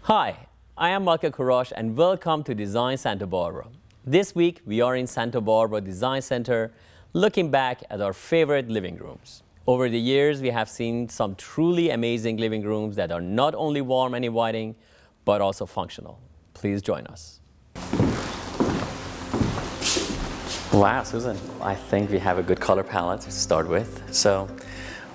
Hi, I am Michael Kourosh and welcome to Design Santa Barbara. This week we are in Santa Barbara Design Center looking back at our favorite living rooms. Over the years we have seen some truly amazing living rooms that are not only warm and inviting but also functional. Please join us. Wow, Susan, I think we have a good color palette to start with. So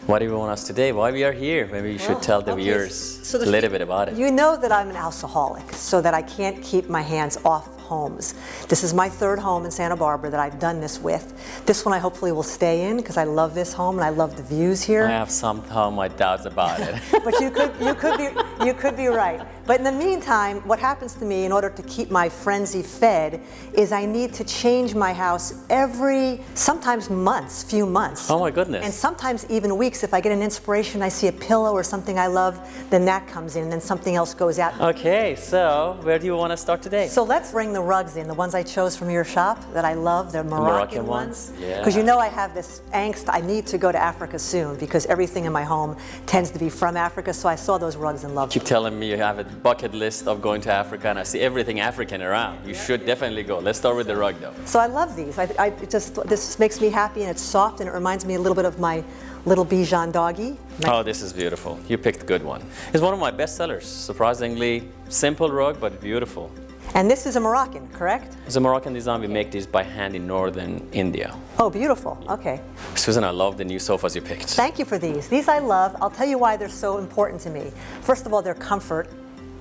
what do you want us today? Why we are here? Maybe you should tell the viewers a little bit about it. You know that I'm an alcoholic, so that I can't keep my hands off homes. This is my third home in Santa Barbara that I've done this with. This one I hopefully will stay in because I love this home and I love the views here. I have somehow my doubts about it. But you could be right. But in the meantime, what happens to me in order to keep my frenzy fed is I need to change my house every, sometimes months, few months. Oh my goodness. And sometimes even weeks. If I get an inspiration, I see a pillow or something I love, then that comes in and then something else goes out. Okay, so where do you want to start today? So let's bring the rugs in, the ones I chose from your shop that I love, the Moroccan ones. Yeah. Because you know I have this angst, I need to go to Africa soon because everything in my home tends to be from Africa, so I saw those rugs and loved them. Keep telling me you have a bucket list of going to Africa and I see everything African around. You should definitely go. Let's start with the rug though. So I love these. This makes me happy and it's soft and it reminds me a little bit of my little Bichon doggy. Oh, this is beautiful. You picked a good one. It's one of my best sellers. Surprisingly simple rug, but beautiful. And this is a Moroccan, correct? It's a Moroccan design. We make these by hand in northern India. Oh, beautiful. Okay. Susan, I love the new sofas you picked. Thank you for these. These I love. I'll tell you why they're so important to me. First of all, they're comfort.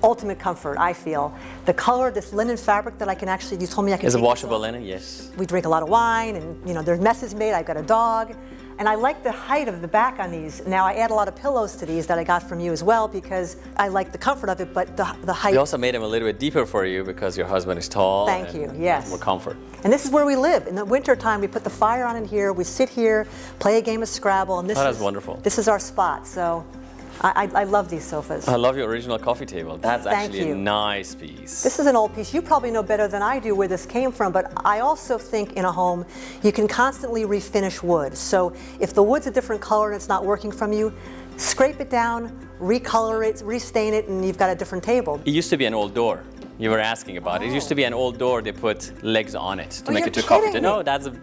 Ultimate comfort, I feel. The color, this linen fabric that I can actually, you told me I can Is it take washable this off. linen? Yes. We drink a lot of wine and there's messes made. I've got a dog. And I like the height of the back on these. Now I add a lot of pillows to these that I got from you as well because I like the comfort of it, but the height. We also made them a little bit deeper for you because your husband is tall. Thank you, yes. More comfort. And this is where we live. In the winter time, we put the fire on in here, we sit here, play a game of Scrabble, and this that's wonderful. This is our spot, so I love these sofas. I love your original coffee table. That's Thank actually you. a nice piece. This is an old piece. You probably know better than I do where this came from, but I also think in a home you can constantly refinish wood. So if the wood's a different color and it's not working from you, scrape it down, recolor it, restain it, and you've got a different table. It used to be an old door. You were asking about it. It used to be an old door. They put legs on it to make it to coffee table. No, that's an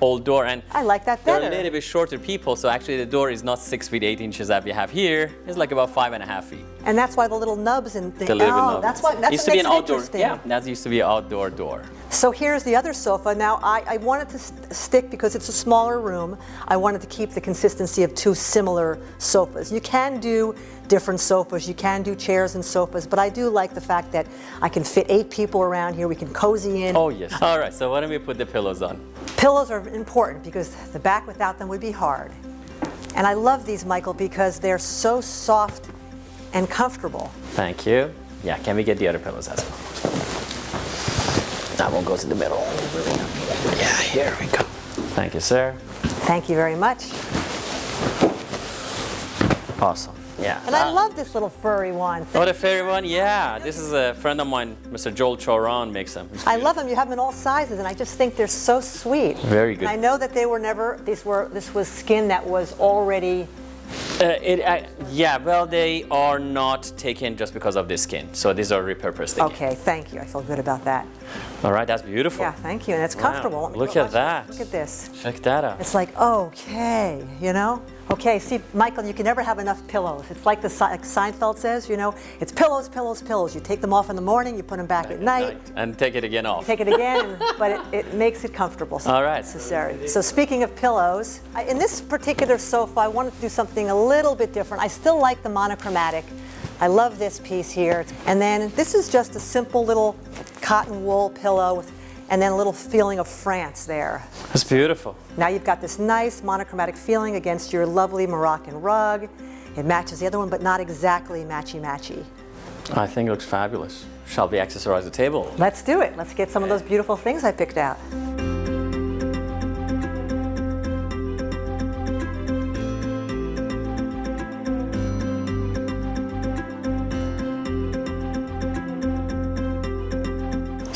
old door. And I like that better. They're a little bit shorter people, so actually the door is not 6 feet 8 inches that we have here. It's like about 5.5 feet. And that's why the little nubs and things. The little nubs. That's why. That's used what to be makes an it outdoor. interesting. Yeah, that used to be an outdoor door. So here's the other sofa. Now I wanted to stick because it's a smaller room. I wanted to keep the consistency of two similar sofas. You can do different sofas, you can do chairs and sofas, but I do like the fact that I can fit 8 people around here. We can cozy in. Oh yes. All right. So why don't we put the pillows on? Pillows are important because the back without them would be hard. And I love these, Michael, because they're so soft and comfortable. Thank you. Yeah. Can we get the other pillows as well? That one goes in the middle. Yeah, here we go. Thank you, sir. Thank you very much. Awesome. Yeah. And I love this little furry one. Oh, the fairy one? Yeah. This is a friend of mine, Mr. Joel Choran, makes them. I love them. You have them in all sizes, and I just think they're so sweet. Very good. And I know that they were never. This was skin that was already. Yeah, well, they are not taken just because of the skin. So these are repurposed. Okay, thank you. I feel good about that. All right, that's beautiful. Yeah, thank you. And it's comfortable. Wow. Look at that. Look at this. Check that out. It's like, okay, you know? Okay, see, Michael, you can never have enough pillows. It's like like Seinfeld says, it's pillows, pillows, pillows. You take them off in the morning, you put them back at night. And take it again off. You take it again, but it makes it comfortable. So all right. Necessary. So speaking of pillows, in this particular sofa, I wanted to do something a little bit different. I still like the monochromatic. I love this piece here. And then this is just a simple little cotton wool pillow and then a little feeling of France there. That's beautiful. Now you've got this nice monochromatic feeling against your lovely Moroccan rug. It matches the other one, but not exactly matchy-matchy. I think it looks fabulous. Shall we accessorize the table? Let's do it. Let's get some of those beautiful things I picked out.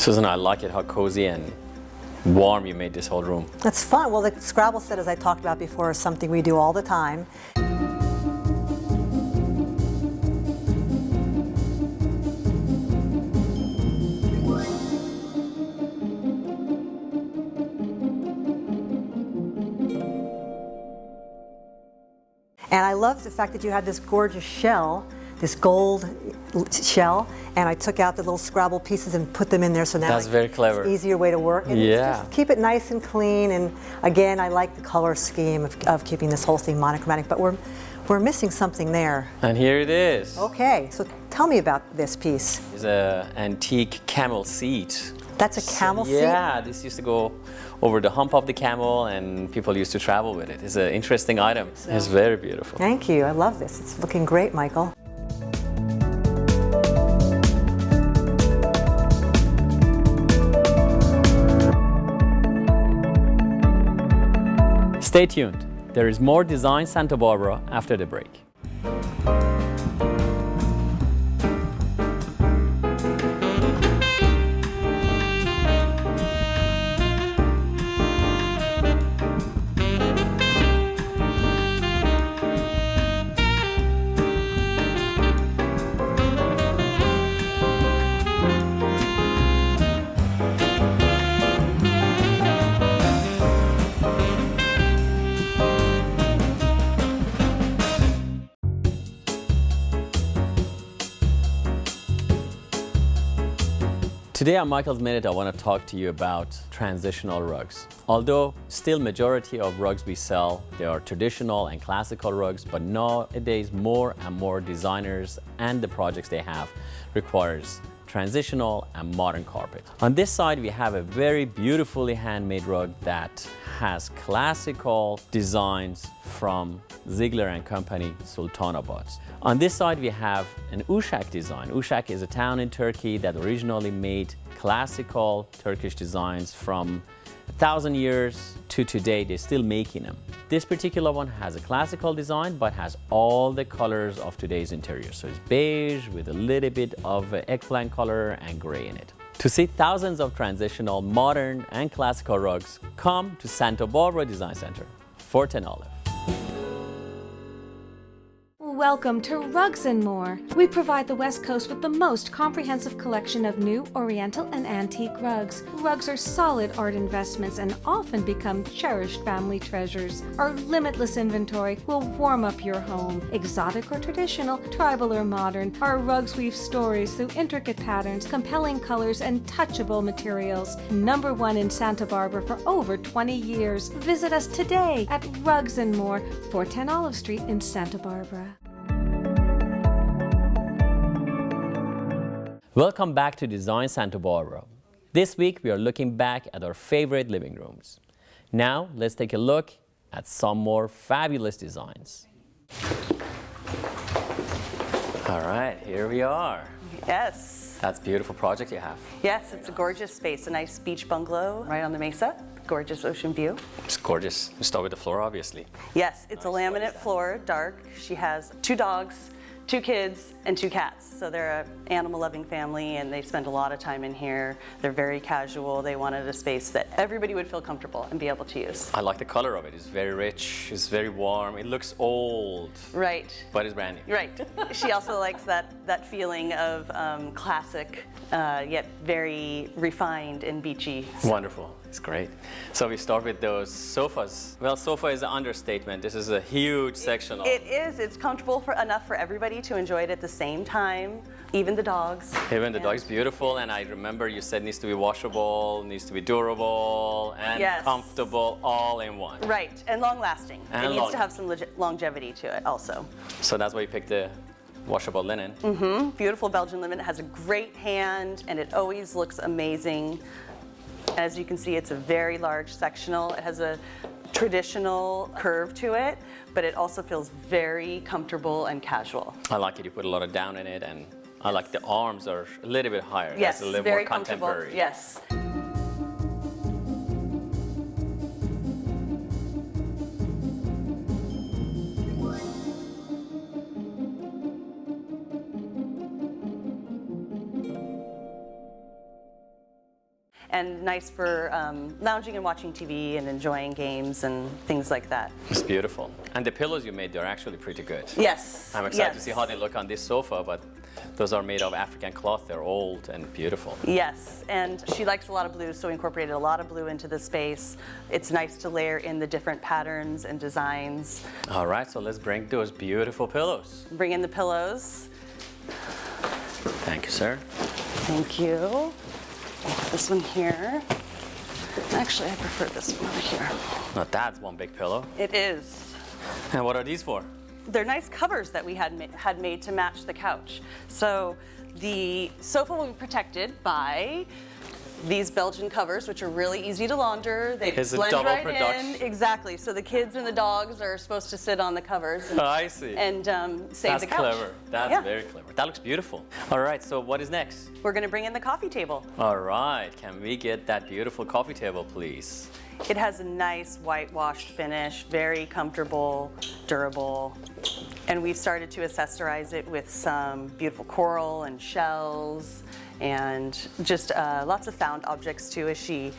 Susan, I like it how cozy and warm you made this whole room. That's fun. Well, the Scrabble set, as I talked about before, is something we do all the time. And I love the fact that you had this gorgeous shell, this gold shell, and I took out the little Scrabble pieces and put them in there, so now That's very clever. It's an easier way to work. And Yeah. just keep it nice and clean, and again, I like the color scheme of keeping this whole thing monochromatic, but we're missing something there. And here it is. Okay, so tell me about this piece. It's an antique camel seat. That's a camel seat? Yeah, this used to go over the hump of the camel, and people used to travel with it. It's an interesting item. It's very beautiful. Thank you, I love this. It's looking great, Michael. Stay tuned. There is more Design Santa Barbara after the break. Today on Michael's Minute, I want to talk to you about transitional rugs. Although still majority of rugs we sell, they are traditional and classical rugs, but nowadays more and more designers and the projects they have requires transitional and modern carpet. On this side, we have a very beautifully handmade rug that has classical designs from Ziegler and Company, Sultanabad. On this side, we have an Uşak design. Uşak is a town in Turkey that originally made classical Turkish designs from 1,000 years to today. They're still making them. This particular one has a classical design, but has all the colors of today's interior. So it's beige with a little bit of eggplant color and gray in it. To see thousands of transitional, modern, and classical rugs, come to Santa Barbara Design Center, 410 Olive. Welcome to Rugs & More. We provide the West Coast with the most comprehensive collection of new, oriental, and antique rugs. Rugs are solid art investments and often become cherished family treasures. Our limitless inventory will warm up your home. Exotic or traditional, tribal or modern, our rugs weave stories through intricate patterns, compelling colors, and touchable materials. #1 in Santa Barbara for over 20 years. Visit us today at Rugs & More, 410 Olive Street in Santa Barbara. Welcome back to Design Santa Barbara. This week we are looking back at our favorite living rooms. Now let's take a look at some more fabulous designs. All right, here we are. Yes. That's a beautiful project you have. Yes, it's a gorgeous space, a nice beach bungalow right on the mesa. Gorgeous ocean view. It's gorgeous. We start with the floor, obviously. Yes, it's a laminate floor, dark. She has 2 dogs, 2 kids, and 2 cats. So they're an animal-loving family, and they spend a lot of time in here. They're very casual. They wanted a space that everybody would feel comfortable and be able to use. I like the color of it. It's very rich. It's very warm. It looks old. Right. But it's brand new. Right. She also likes that feeling of classic, yet very refined and beachy. Wonderful. It's great. So we start with those sofas. Well, sofa is an understatement. This is a huge sectional. It is. It's comfortable enough for everybody to enjoy it at the same time, even the dogs. Even the dog's beautiful, and I remember you said it needs to be washable, needs to be durable, and Yes. comfortable all in one. Right, and long-lasting. And It needs long- to have some longevity to it also. So that's why you picked the washable linen. Beautiful Belgian linen. It has a great hand, and it always looks amazing. As you can see, it's a very large sectional. It has a traditional curve to it, but it also feels very comfortable and casual. I like it. You put a lot of down in it, and I like the arms are a little bit higher. Yes, That's a little very more comfortable. contemporary. Yes. And nice for lounging and watching TV and enjoying games and things like that. It's beautiful. And the pillows you made, they're actually pretty good. Yes. I'm excited to yes. see how they look on this sofa, but Those are made of African cloth. They're old and beautiful. Yes, and she likes a lot of blue, so we incorporated a lot of blue into the space. It's nice to layer in the different patterns and designs. All right, so let's bring those beautiful pillows. Bring in the pillows. Thank you, sir. Thank you. This one here. Actually, I prefer this one over here. Now that's one big pillow. It is. And what are these for? They're nice covers that we had made to match the couch. So the sofa will be protected by these Belgian covers, which are really easy to launder. They It's a blend double right production. in. Exactly. So the kids and the dogs are supposed to sit on the covers and, I see. and save That's the couch. clever. That's Yeah. very clever. That looks beautiful. All right, so what is next? We're going to bring in the coffee table. All right, can we get that beautiful coffee table, please? It has a nice whitewashed finish, very comfortable, durable. And we've started to accessorize it with some beautiful coral and shells and just lots of found objects too as she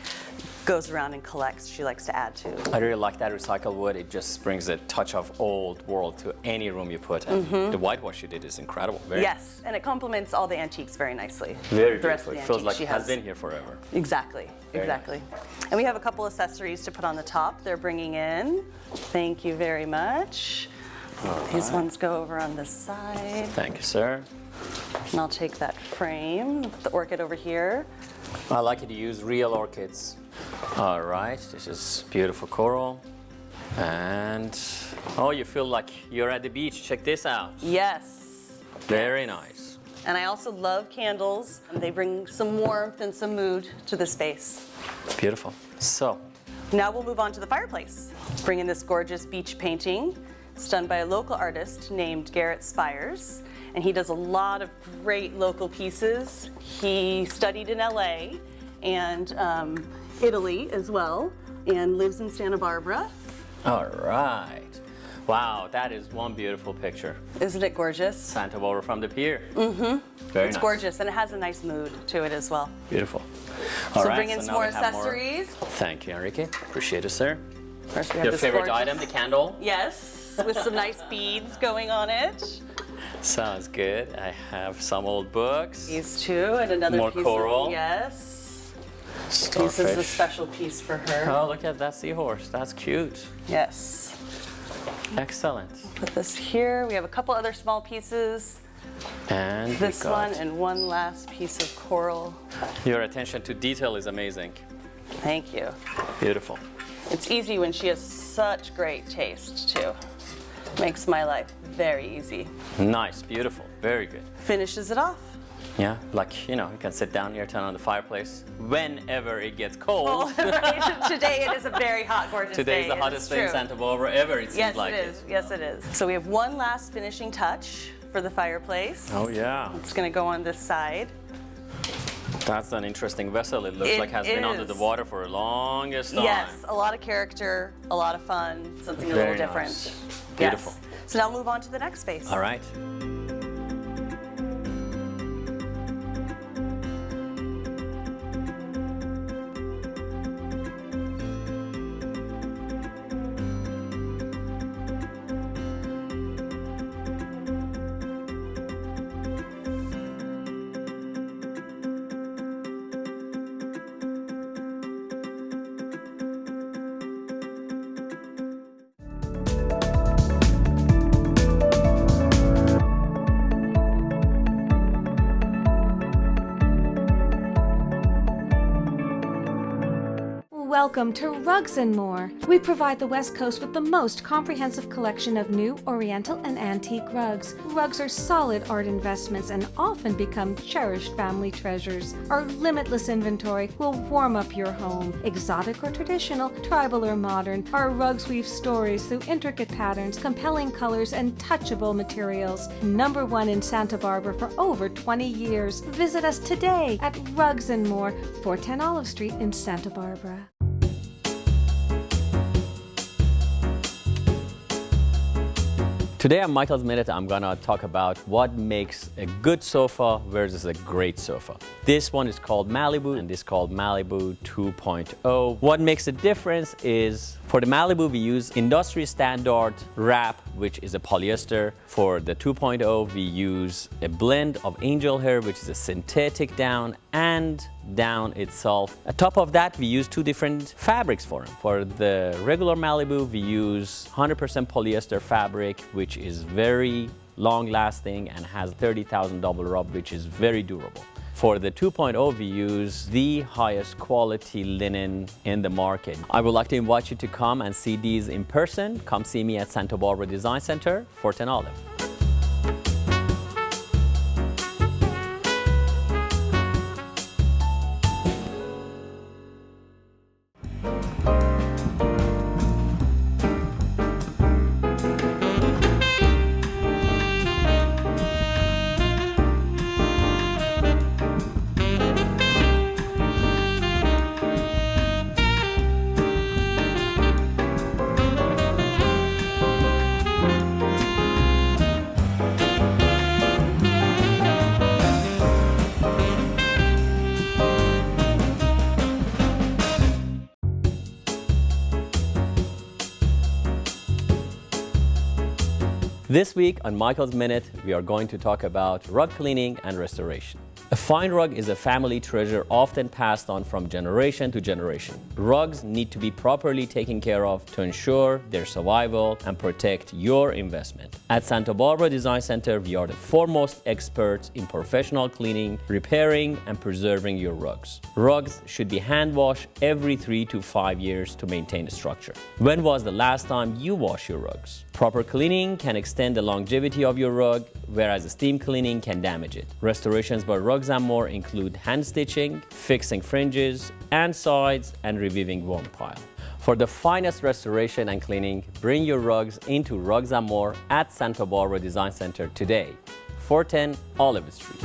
goes around and collects. She likes to add to. I really like that recycled wood. It just brings a touch of old world to any room you put in. The whitewash you did is incredible. Very, Yes, and it complements all the antiques very nicely. very The rest beautiful. of It the feels antiques like she it has been here forever. Exactly, Very exactly. And we have a couple accessories to put on the top they're bringing in. Thank you very much. These ones go over on this side. Thank you, sir. And I'll take that frame, put the orchid over here. I like it to use real orchids. All right, this is beautiful coral. And, oh, you feel like you're at the beach. Check this out. Yes. Very nice. And I also love candles. They bring some warmth and some mood to the space. Beautiful. So, Now we'll move on to the fireplace. Bring in this gorgeous beach painting. It's done by a local artist named Garrett Spires, and he does a lot of great local pieces. He studied in LA and Italy as well, and lives in Santa Barbara. all right. Wow, that is one beautiful picture. Isn't it gorgeous? Santa Barbara from the pier. Mm-hmm. Very It's nice. gorgeous, and it has a nice mood to it as well. Beautiful. So All right, bring in some now more we have accessories. Thank you, Enrique. Appreciate it, sir. First, we have Your this favorite gorgeous- item, the candle? Yes, with some nice beads going on it. Sounds good. I have some old books. These two, and another More piece coral. of, yes. Starfish. This is a special piece for her. Oh, look at that seahorse. That's cute. Yes. Excellent. Put this here. We have a couple other small pieces. And we This got- one and one last piece of coral. Your attention to detail is amazing. Thank you. Beautiful. It's easy when she has such great taste too. Makes my life very easy. Nice, beautiful, very good. Finishes it off. Yeah, like, you know, you can sit down here, turn on the fireplace whenever it gets cold. Today it is a very hot, gorgeous Today is day. the it hottest day in true. Santa Barbara ever, it seems Yes, like it is. Yes, it is. So we have one last finishing touch for the fireplace. Oh, yeah. It's going to go on this side. That's an interesting vessel. It looks It like has been under the is. water for the longest time. Yes, a lot of character, a lot of fun, something a Very little different. nice. Yes. Beautiful. So now move on to the next space. All right. Welcome to Rugs and More. We provide the West Coast with the most comprehensive collection of new Oriental and antique rugs. Rugs are solid art investments and often become cherished family treasures. Our limitless inventory will warm up your home. Exotic or traditional, tribal or modern, our rugs weave stories through intricate patterns, compelling colors, and touchable materials. #1 in Santa Barbara for over 20 years. Visit us today at Rugs and More, 410 Olive Street in Santa Barbara. Today on Michael's Minute, I'm gonna talk about what makes a good sofa versus a great sofa. This one is called Malibu and this is called Malibu 2.0. What makes a difference is, For the Malibu, we use industry standard wrap, which is a polyester. For the 2.0, we use a blend of angel hair, which is a synthetic down, and down itself. On top of that, we use two different fabrics for them. For the regular Malibu, we use 100% polyester fabric, which is very long-lasting and has 30,000 double rub, which is very durable. For the 2.0, we use the highest quality linen in the market. I would like to invite you to come and see these in person. Come see me at Santa Barbara Design Center, 4th and Olive. This week on Michael's Minute, we are going to talk about rug cleaning and restoration. A fine rug is a family treasure often passed on from generation to generation. Rugs need to be properly taken care of to ensure their survival and protect your investment. At Santa Barbara Design Center, we are the foremost experts in professional cleaning, repairing, and preserving your rugs. Rugs should be hand washed every 3 to 5 years to maintain the structure. When was the last time you washed your rugs? Proper cleaning can extend the longevity of your rug, whereas steam cleaning can damage it. Restorations by Rugs & More include hand stitching, fixing fringes and sides, and reviewing worn pile. For the finest restoration and cleaning, bring your rugs into Rugs & More at Santa Barbara Design Center today, 410 Olive Street.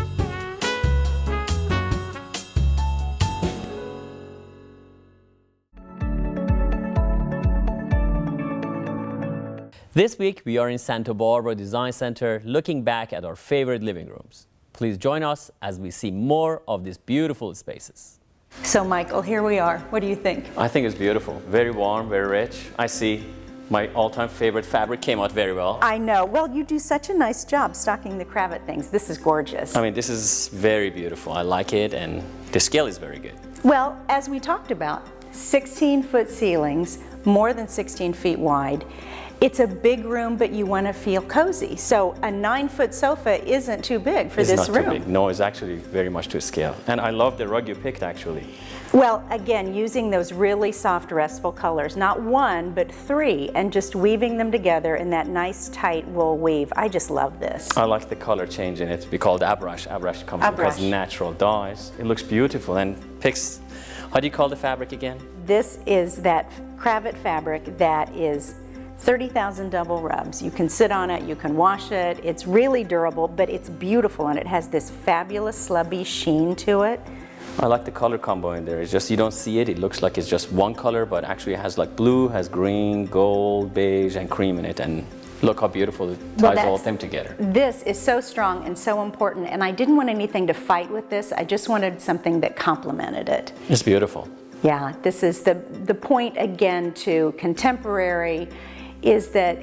This week, we are in Santa Barbara Design Center looking back at our favorite living rooms. Please join us as we see more of these beautiful spaces. So Michael, here we are. What do you think? I think it's beautiful. Very warm, very rich. I see my all-time favorite fabric came out very well. I know. Well, you do such a nice job stocking the cravat things. This is gorgeous. I mean, this is very beautiful. I like it, and the scale is very good. Well, as we talked about, 16-foot ceilings, more than 16 feet wide. It's a big room, but you want to feel cozy. So a 9-foot sofa isn't too big for this room. It's not too big. No, it's actually very much to scale. And I love the rug you picked, actually. Well, again, using those really soft, restful colors, not one, but 3, and just weaving them together in that nice, tight wool weave. I just love this. I like the color change in it. We call it abrush. Abrush comes because natural dyes. It looks beautiful and picks. How do you call the fabric again? This is that cravat fabric that is 30,000 double rubs. You can sit on it, you can wash it. It's really durable, but it's beautiful, and it has this fabulous slubby sheen to it. I like the color combo in there. It's just you don't see it. It looks like it's just one color, but actually it has like blue, has green, gold, beige, and cream in it. And look how beautiful it ties all of them together. This is so strong and so important, and I didn't want anything to fight with this. I just wanted something that complemented it. It's beautiful. Yeah, this is the point again to contemporary is that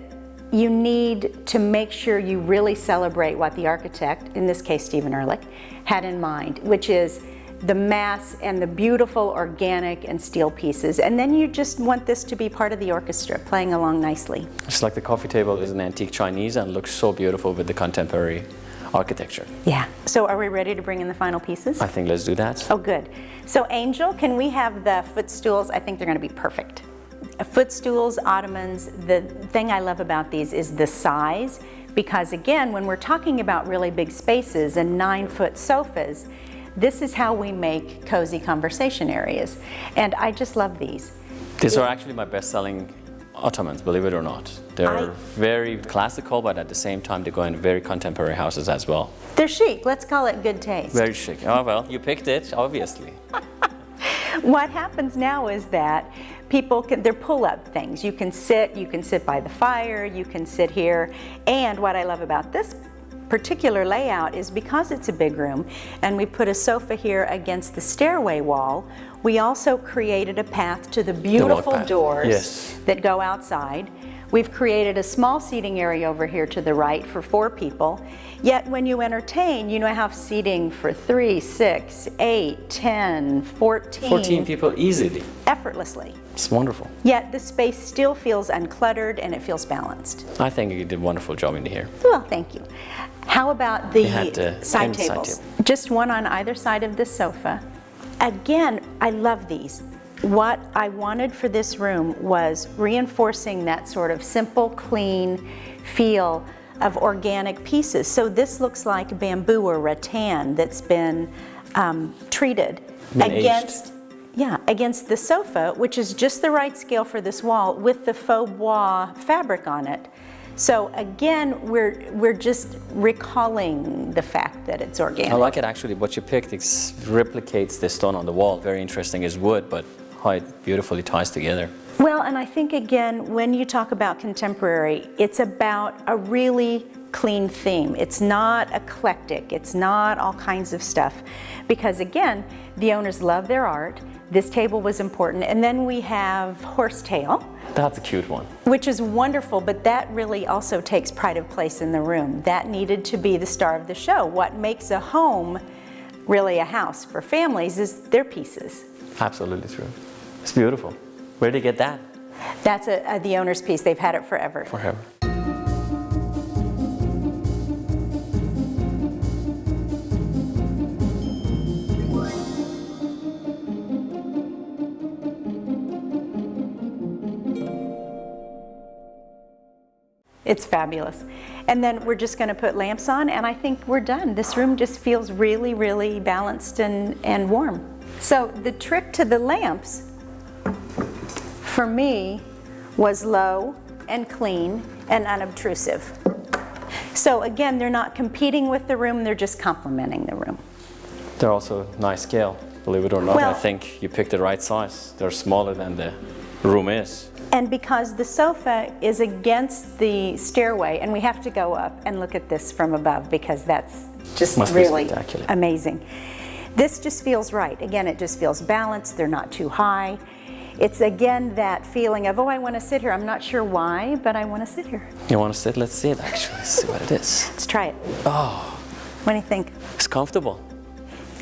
you need to make sure you really celebrate what the architect, in this case Stephen Ehrlich, had in mind, which is the mass and the beautiful organic and steel pieces. And then you just want this to be part of the orchestra, playing along nicely. It's like the coffee table is an antique Chinese and looks so beautiful with the contemporary architecture. Yeah. So are we ready to bring in the final pieces? I think let's do that. Oh, good. So Angel, can we have the footstools? I think they're going to be perfect. Footstools, ottomans, the thing I love about these is the size, because again, when we're talking about really big spaces and 9-foot sofas, this is how we make cozy conversation areas. And I just love these. These are actually my best-selling ottomans, believe it or not. They're very classical, but at the same time they go in very contemporary houses as well. They're chic. Let's call it good taste. Very chic. Oh, well, you picked it, obviously. What happens now is that people they're pull-up things. You can sit by the fire, you can sit here. And what I love about this particular layout is because it's a big room and we put a sofa here against the stairway wall, we also created a path to the beautiful doors Yes. that go outside. We've created a small seating area over here to the right for 4 people. Yet when you entertain, you now have seating for 3, 6, 8, 10, 14. 14 people easily. Effortlessly. It's wonderful. Yet the space still feels uncluttered and it feels balanced. I think you did a wonderful job in here. Well, thank you. How about the had, side side tables? table. Just one on either side of the sofa. Again, I love these. What I wanted for this room was reinforcing that sort of simple, clean feel of organic pieces. So this looks like bamboo or rattan that's been treated against, against the sofa, which is just the right scale for this wall with the faux bois fabric on it. So again, we're just recalling the fact that it's organic. I like it actually. What you picked replicates the stone on the wall. Very interesting is wood, but how it beautifully ties together. Well, and I think again, when you talk about contemporary, it's about a really clean theme. It's not eclectic. It's not all kinds of stuff. Because again, the owners love their art. This table was important. And then we have horsetail. That's a cute one. Which is wonderful, but that really also takes pride of place in the room. That needed to be the star of the show. What makes a home really a house for families is their pieces. Absolutely true. It's beautiful. Where did you get that? That's the owner's piece. They've had it forever. Forever. It's fabulous. And then we're just going to put lamps on and I think we're done. This room just feels really, really balanced and warm. So the trick to the lamps for me was low and clean and unobtrusive. So again, they're not competing with the room, they're just complementing the room. They're also nice scale, believe it or not. Well, I think you picked the right size. They're smaller than the room is. And because the sofa is against the stairway, and we have to go up and look at this from above because that's just really amazing. This just feels right. Again, it just feels balanced. They're not too high. It's again that feeling of, oh, I want to sit here. I'm not sure why, but I want to sit here. You want to sit? Let's see it actually. Let's see what it is. Let's try it. Oh. What do you think? It's comfortable.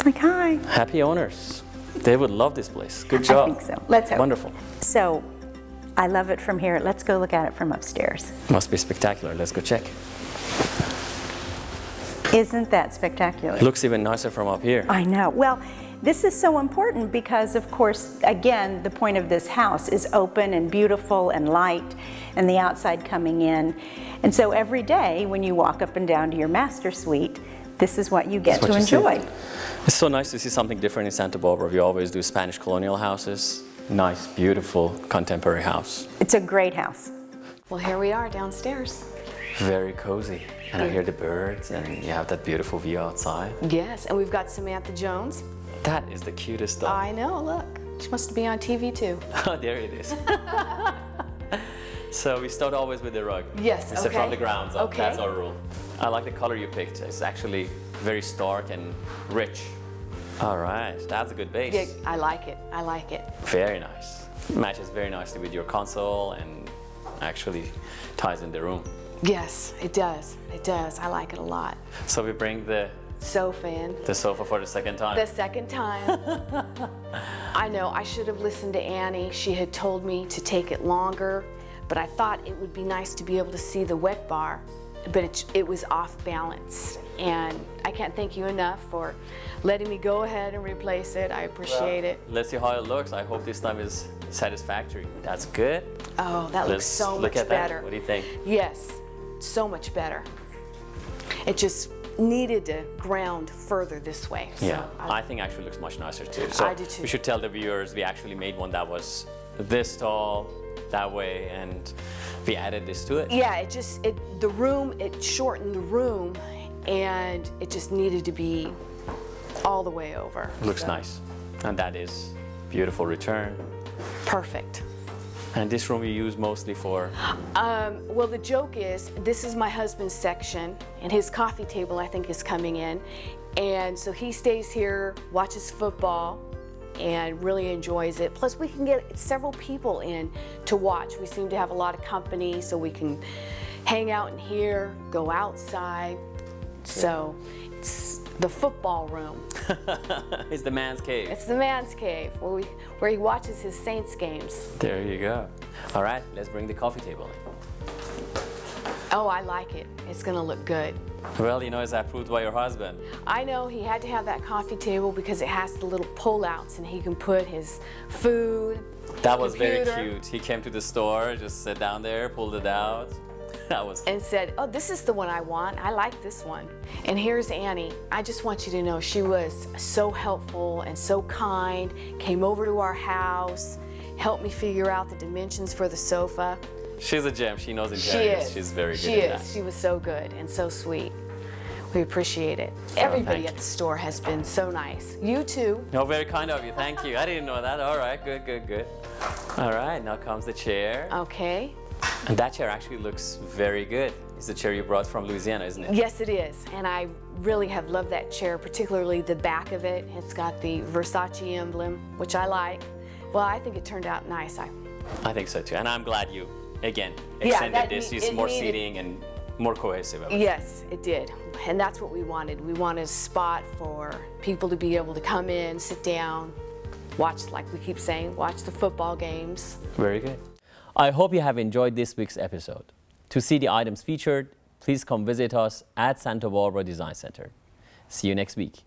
Like, hi. Happy owners. They would love this place. Good job. I think so. Let's hope. Wonderful. So, I love it from here. Let's go look at it from upstairs. Must be spectacular. Let's go check. Isn't that spectacular? Looks even nicer from up here. I know. Well, this is so important because, of course, again, the point of this house is open and beautiful and light and the outside coming in. And so every day when you walk up and down to your master suite, this is what you get to enjoy. It's so nice to see something different in Santa Barbara. We always do Spanish colonial houses. Nice, beautiful, contemporary house. It's a great house. Well, here we are downstairs. Very cozy. And I hear the birds and you have that beautiful view outside. Yes, and we've got Samantha Jones. That is the cutest stuff. I know, look. She must be on TV too. Oh, there it is. So we start always with the rug. Yes, It's from the grounds up. Okay. That's our rule. I like the color you picked. It's actually very stark and rich. All right, that's a good base. Yeah, I like it. I like it. Very nice. Matches very nicely with your console and actually ties in the room. Yes, it does. It does. I like it a lot. So we bring the Sofa in. the sofa for the second time. The second time. I know, I should have listened to Annie. She had told me to take it longer, but I thought it would be nice to be able to see the wet bar, but it was off balance. And I can't thank you enough for letting me go ahead and replace it. I appreciate it. Let's see how it looks. I hope this time is satisfactory. That's good. Oh, that looks so much at better. That. What do you think? Yes, so much better. It just needed to ground further this way. So Yeah, I think actually looks much nicer too. So I do too. we should tell the viewers we actually made one that was this tall, that way, and we added this to it. Yeah, it shortened the room, and it just needed to be all the way over. Looks nice. And that is beautiful return. Perfect. And this room you use mostly for? Well, the joke is, this is my husband's section, and his coffee table, I think, is coming in. And so he stays here, watches football, and really enjoys it. Plus, we can get several people in to watch. We seem to have a lot of company, so we can hang out in here, go outside. So it's the football room. It's the man's cave. It's the man's cave, where he watches his Saints games. There you go. All right, let's bring the coffee table in. Oh, I like it. It's gonna look good. Well, you know, it's approved by your husband. I know he had to have that coffee table because it has the little pull-outs and he can put his food, That was very computer. cute. He came to the store, just sat down there, pulled it out. That was And said, oh, this is the one I want. I like this one. And here's Annie. I just want you to know she was so helpful and so kind, came over to our house, helped me figure out the dimensions for the sofa. She's a gem. She knows She interiors. is. She's very good She at is. that. She was so good and so sweet. We appreciate it. Everybody thank at the store has been so nice. You too. No, very kind of you. Thank you. I didn't know that. All right, good, good, good. All right, now comes the chair. Okay. And that chair actually looks very good. It's the chair you brought from Louisiana, isn't it? Yes, it is. And I really have loved that chair, particularly the back of it. It's got the Versace emblem, which I like. Well, I think it turned out nice. I think so too. And I'm glad you, again, Yeah, extended that this. ne- Use it more needed- seating and more cohesive. I would say. Yes, it did. And that's what we wanted. We wanted a spot for people to be able to come in, sit down, watch, like we keep saying, watch the football games. Very good. I hope you have enjoyed this week's episode. To see the items featured, please come visit us at Santa Barbara Design Center. See you next week.